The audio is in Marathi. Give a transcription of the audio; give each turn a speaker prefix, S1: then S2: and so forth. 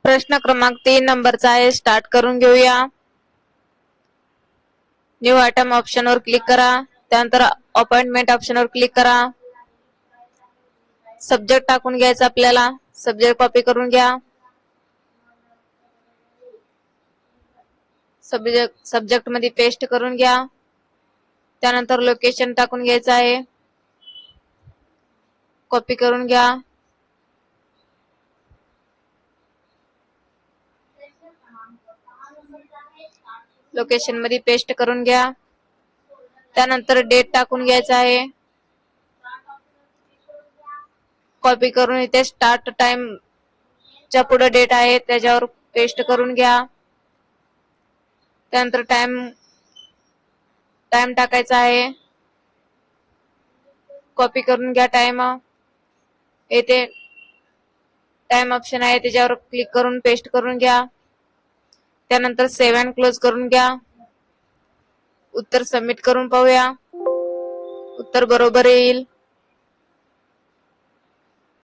S1: प्रश्न क्रमांक 3 नंबरचा आहे. स्टार्ट करून घेऊया. न्यू आयटम ऑप्शनवर क्लिक करा. त्यानंतर अपॉइंटमेंट ऑप्शनवर क्लिक करा. सब्जेक्ट टाकून घ्यायचा आपल्याला. सब्जेक्ट कॉपी करून घ्या. सब्जेक्ट मध्ये पेस्ट करून घ्या. त्यानंतर लोकेशन टाकून घ्यायचं आहे. कॉपी करून घ्या. लोकेशन मध्ये पेस्ट करून घ्या. त्यानंतर डेट टाकून घ्यायचा आहे. कॉपी करून इथे स्टार्ट टाइम च्या पुढे डेट आहे त्याच्यावर पेस्ट करून घ्या. त्यानंतर टाइम टाकायचा आहे. कॉपी करून घ्या टाइम. येथे टाइम ऑप्शन आहे त्याच्यावर क्लिक करून पेस्ट करून घ्या. त्यानंतर सेव्ह अँड क्लोज करून घ्या. उत्तर सबमिट करून पाहूया. उत्तर बरोबर येईल.